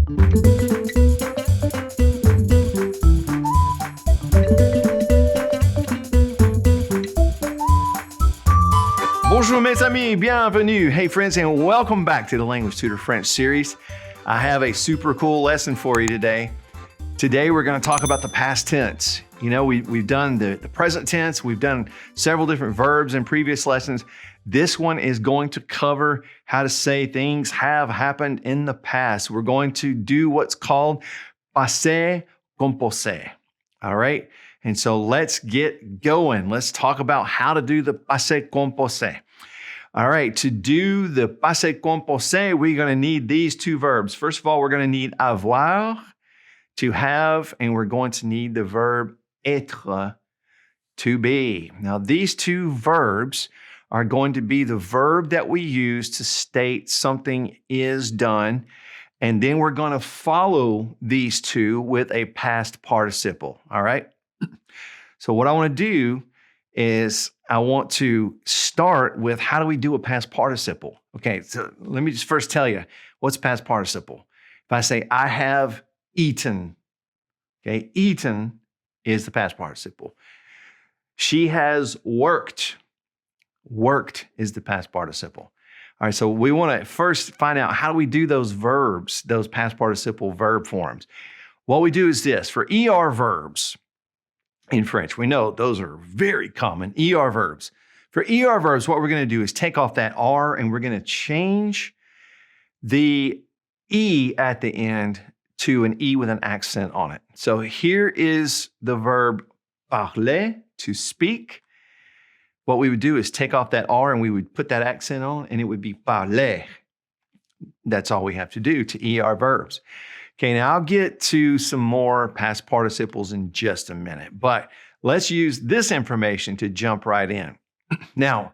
Bonjour mes amis, bienvenue. Hey friends, and welcome back to the Language Tutor French series. I have a super cool lesson for you today. Today we're going to talk about the past tense. You know, we've done the present tense, we've done several different verbs in previous lessons. This one is going to cover how to say things have happened in the past. We're going to do what's called passé composé. All right? And so let's get going. Let's talk about how to do the passé composé. All right, to do the passé composé, we're going to need these two verbs. First of all, we're going to need avoir, to have, and we're going to need the verb être, to be. Now, these two verbs are going to be the verb that we use to state something is done, and then we're going to follow these two with a past participle, all right? So what I want to do is I want to start with how do we do a past participle? Okay, so let me just first tell you, what's past participle? If I say, I have eaten, okay, eaten is the past participle. She has worked. Worked is the past participle. All right, so we want to first find out how do we do those verbs, those past participle verb forms. What we do is this, for ER verbs, in French, we know those are very common, ER verbs. For ER verbs, what we're going to do is take off that R and we're going to change the E at the end to an E with an accent on it. So here is the verb parler, to speak. What we would do is take off that R and we would put that accent on and it would be parler. That's all we have to do to ER verbs. Okay, now I'll get to some more past participles in just a minute, but let's use this information to jump right in. Now,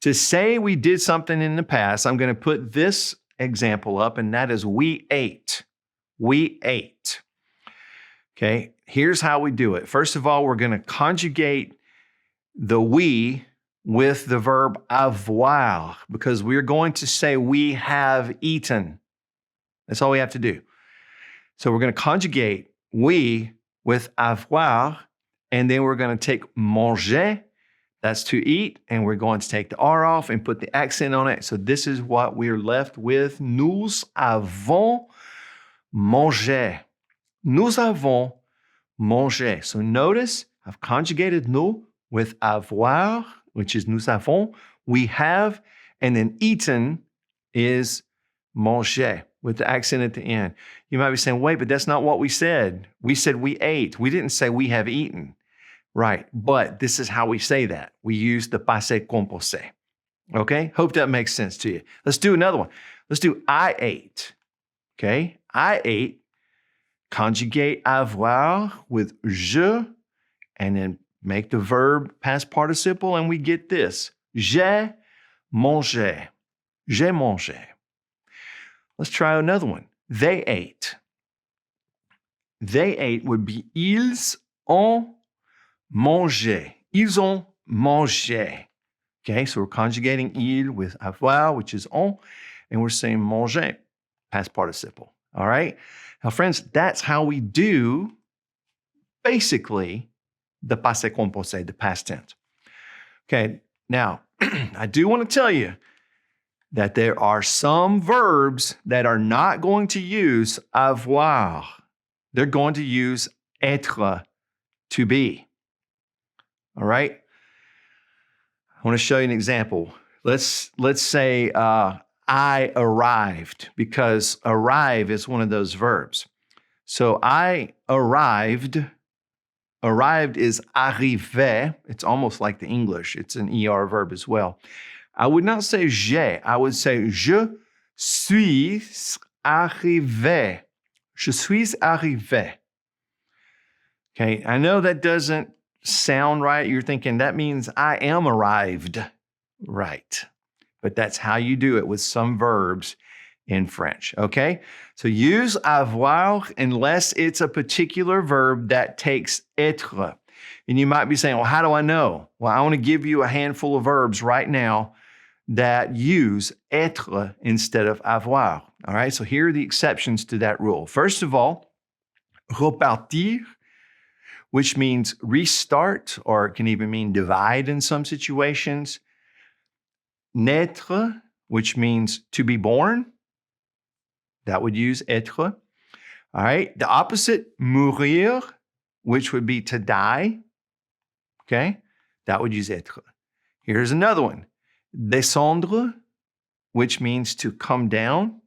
to say we did something in the past, I'm going to put this example up, and that is we ate. We ate. Okay, here's how we do it. First of all, we're going to conjugate the we with the verb avoir, because we're going to say we have eaten. That's all we have to do. So we're going to conjugate we with avoir, and then we're going to take manger, that's to eat, and we're going to take the R off and put the accent on it. So this is what we're left with. Nous avons mangé. Nous avons mangé. So notice I've conjugated nous with avoir, which is nous avons, we have, and then eaten is manger, with the accent at the end. You might be saying, wait, but that's not what we said. We said we ate. We didn't say we have eaten. Right, but this is how we say that. We use the passé composé. Okay, hope that makes sense to you. Let's do another one. Let's do I ate. Okay, I ate. Conjugate avoir with je, and then make the verb past participle, and we get this. J'ai mangé. J'ai mangé. Let's try another one. They ate. They ate would be ils ont mangé. Ils ont mangé. Okay, so we're conjugating il with avoir, which is ont, and we're saying manger, past participle. All right? Now, friends, that's how we do basically the passé composé, the past tense. Okay, now, I do want to tell you that there are some verbs that are not going to use avoir. They're going to use être, to be. All right? I want to show you an example. Let's say I arrived, because arrive is one of those verbs. So I arrived. Arrived is arriver. It's almost like the English. It's an ER verb as well. I would not say j'ai. I would say je suis arrivé. Je suis arrivé. Okay, I know that doesn't sound right. You're thinking that means I am arrived. Right. But that's how you do it with some verbs in French, okay? So use avoir unless it's a particular verb that takes être. And you might be saying, well, how do I know? Well, I want to give you a handful of verbs right now that use être instead of avoir. All right, so here are the exceptions to that rule. First of all, repartir, which means restart, or it can even mean divide in some situations. Naître, which means to be born. That would use être. All right, the opposite, mourir, which would be to die. Okay, that would use être. Here's another one, descendre, which means to come down.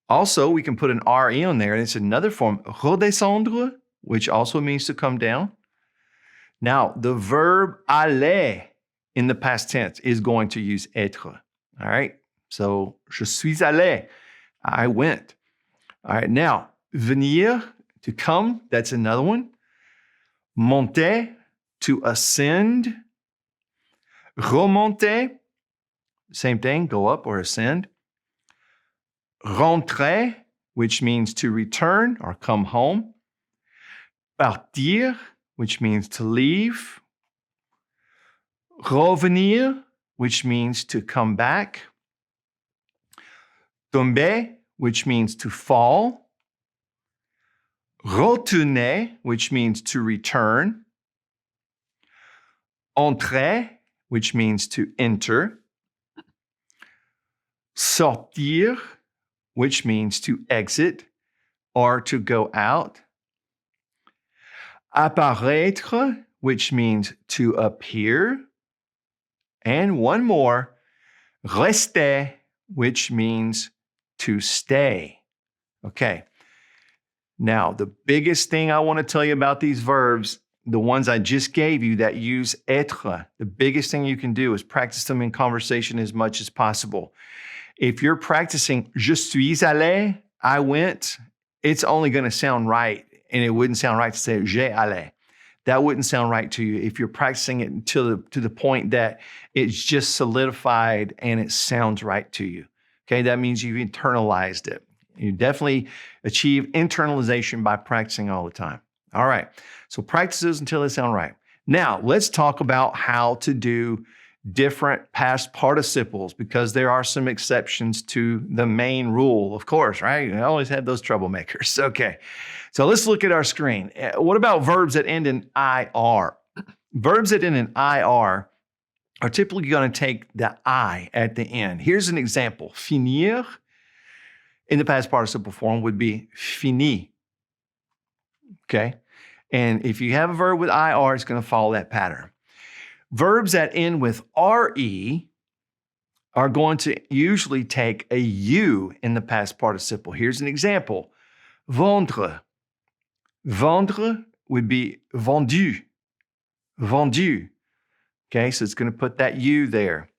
Also, we can put an RE on there, and it's another form, redescendre, which also means to come down. Now, the verb aller in the past tense is going to use être. All right, so je suis allé, I went. All right, now, venir, to come, that's another one. Monter, to ascend. Remonter, same thing, go up or ascend. Rentrer, which means to return or come home. Partir, which means to leave. Revenir, which means to come back. Tomber, which means to fall. Retourner, which means to return. Entrer, which means to enter. Sortir, which means to exit or to go out. Apparaître, which means to appear. And one more, rester, which means to stay. Okay. Now, the biggest thing I want to tell you about these verbs, the ones I just gave you that use être, the biggest thing you can do is practice them in conversation as much as possible. If you're practicing je suis allé, I went, it's only going to sound right, and it wouldn't sound right to say j'ai allé. That wouldn't sound right to you if you're practicing it to the point that it's just solidified and it sounds right to you. Okay, that means you've internalized it. You definitely achieve internalization by practicing all the time. All right, so practice those until they sound right. Now, let's talk about how to do different past participles, because there are some exceptions to the main rule, of course, right? I always have those troublemakers. Okay, so let's look at our screen. What about verbs that end in IR? Verbs that end in IR are typically going to take the I at the end. Here's an example. Finir in the past participle form would be fini. Okay, and if you have a verb with IR, it's going to follow that pattern. Verbs that end with RE are going to usually take a U in the past participle. Here's an example. Vendre. Vendre would be vendu. Vendu. Okay, so it's going to put that U there.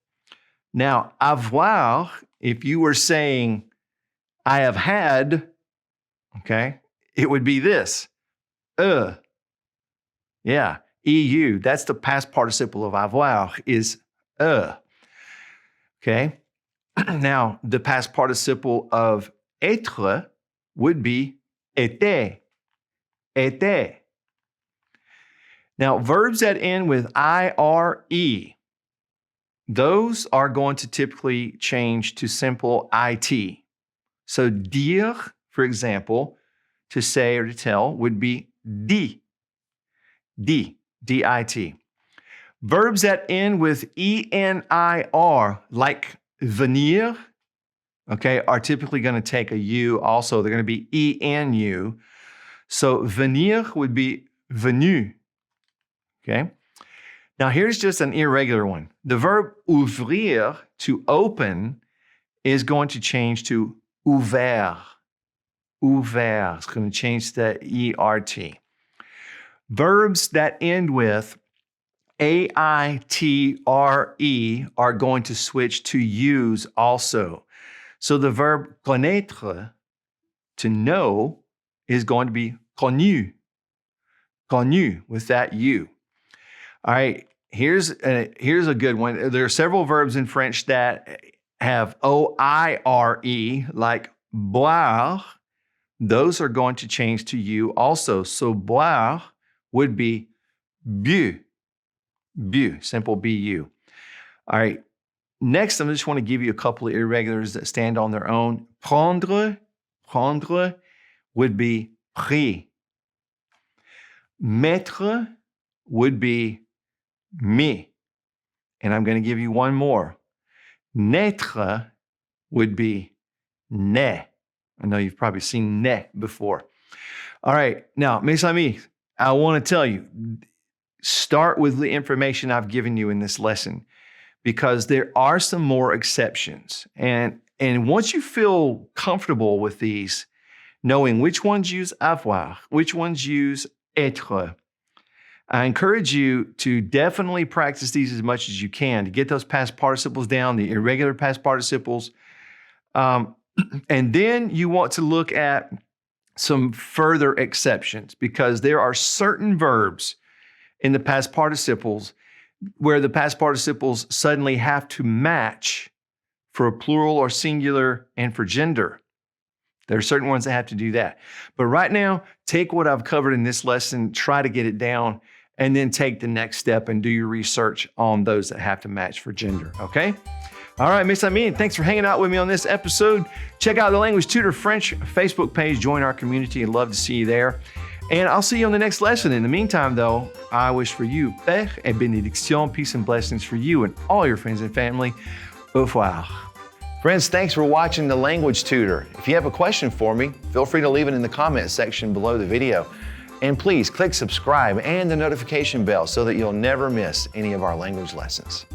Now, avoir, if you were saying, I have had, okay, it would be this. Yeah. EU, that's the past participle of avoir, is okay? Now, the past participle of être would be était. Était. Now, verbs that end with IRE, those are going to typically change to simple IT. So dire, for example, to say or to tell would be dit. Dit. D-I-T. Verbs that end with E-N-I-R, like venir, okay, are typically going to take a U also. They're going to be E-N-U. So venir would be venu, okay? Now here's just an irregular one. The verb ouvrir, to open, is going to change to ouvert. Ouvert. It's going to change to E-R-T. Verbs that end with A-I-T-R-E are going to switch to U's also. So the verb connaître, to know, is going to be connu. Connu, with that U. All right, here's a good one. There are several verbs in French that have O-I-R-E, like boire. Those are going to change to U also. So boire would be bu. Bu, simple B-U. All right, Next, I just want to give you a couple of irregulars that stand on their own. Prendre would be pris. Mettre would be mis. And I'm going to give you one more. Naître would be né. I know you've probably seen né before. All right, now, mes amis, I want to tell you, start with the information I've given you in this lesson because there are some more exceptions. And once you feel comfortable with these, knowing which ones use avoir, which ones use être, I encourage you to definitely practice these as much as you can to get those past participles down, the irregular past participles. And then you want to look at some further exceptions because there are certain verbs in the past participles where the past participles suddenly have to match for a plural or singular and for gender. There are certain ones that have to do that. But right now, take what I've covered in this lesson, try to get it down, and then take the next step and do your research on those that have to match for gender, okay? All right, mes amis, thanks for hanging out with me on this episode. Check out the Language Tutor French Facebook page. Join our community. I'd love to see you there. And I'll see you on the next lesson. In the meantime, though, I wish for you paix et bénédiction, peace and blessings for you and all your friends and family. Au revoir. Friends, thanks for watching the Language Tutor. If you have a question for me, feel free to leave it in the comment section below the video. And please click subscribe and the notification bell so that you'll never miss any of our language lessons.